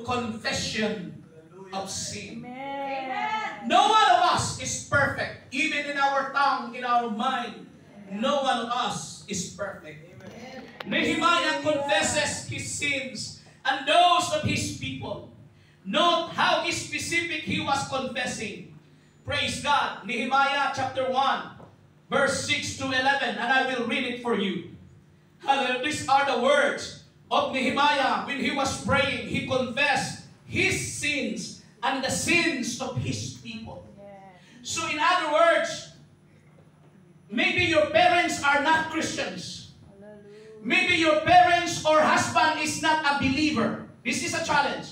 to confession of sin. Amen. No one of us is perfect. Even in our tongue, in our mind, no one of us is perfect. Nehemiah confesses his sins and those of his people. Note how specific he was confessing. Praise God. Nehemiah chapter 1, verse 6 to 11, and I will read it for you. Hallelujah. These are the words of Nehemiah when he was praying. He confessed his sins and the sins of his people. So in other words, maybe your parents are not Christians. Maybe your parents or husband is not a believer. This is a challenge.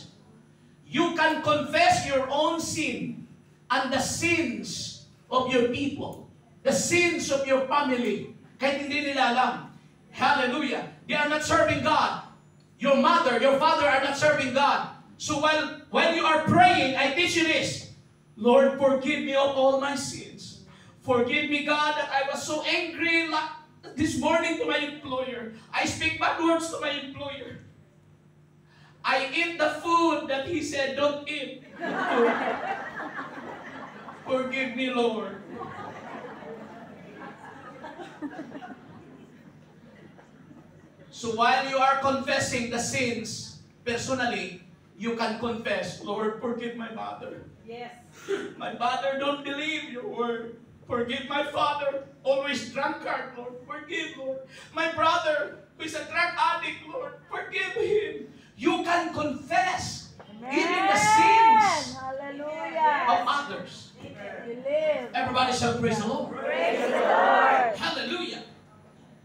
You can confess your own sin and the sins of your people, the sins of your family, kahit hindi nila alam. Hallelujah. They are not serving God. Your mother, your father are not serving God. So when you are praying, I teach you this. Lord, forgive me of all my sins. Forgive me, God, that I was so angry this morning to my employer. I speak bad words to my employer. I eat the food that he said, don't eat. Forgive me, Lord. So while you are confessing the sins, personally, you can confess, Lord, forgive my mother. Yes. My father don't believe your word. Forgive my father, always drunkard, Lord. Forgive, Lord. My brother, who is a drug addict, Lord. Forgive him. You can confess even the sins Hallelujah. of others. You live. Everybody shall praise the Lord. Praise the Lord. Hallelujah.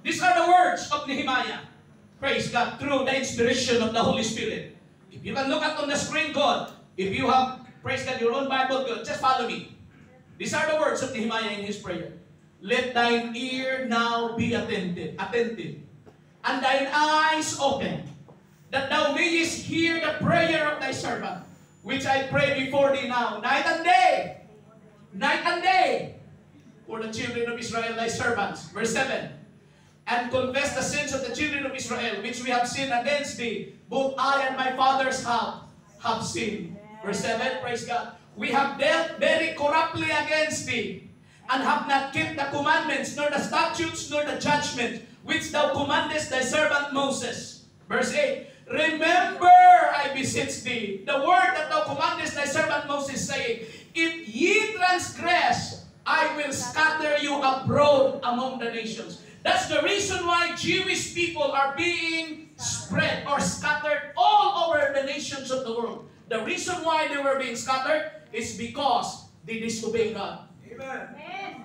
These are the words of Nehemiah. Praise God through the inspiration of the Holy Spirit. If you can look at on the screen, God, if you have, praise God, your own Bible, God, just follow me. These are the words of Nehemiah in his prayer. Let thine ear now be attentive, and thine eyes open, that thou mayest hear the prayer of thy servant, which I pray before thee now, night and day, for the children of Israel, thy servants. Verse 7, and confess the sins of the children of Israel, which we have sinned against thee. Both I and my fathers have sinned. Verse 7, praise God. We have dealt very corruptly against thee, and have not kept the commandments, nor the statutes, nor the judgment, which thou commandest thy servant Moses. Verse 8, remember, I beseech thee, the word that thou commandest thy servant Moses, saying, if ye transgress, I will scatter you abroad among the nations. That's the reason why Jewish people are being spread or scattered all over the nations of the world. The reason why they were being scattered is because they disobeyed God. Amen.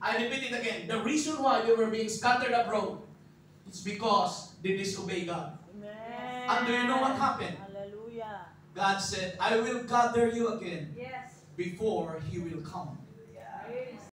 I repeat it again. The reason why they were being scattered abroad is because they disobeyed God. Amen. And do you know what happened? Hallelujah. God said, I will gather you again Yes. before He will come.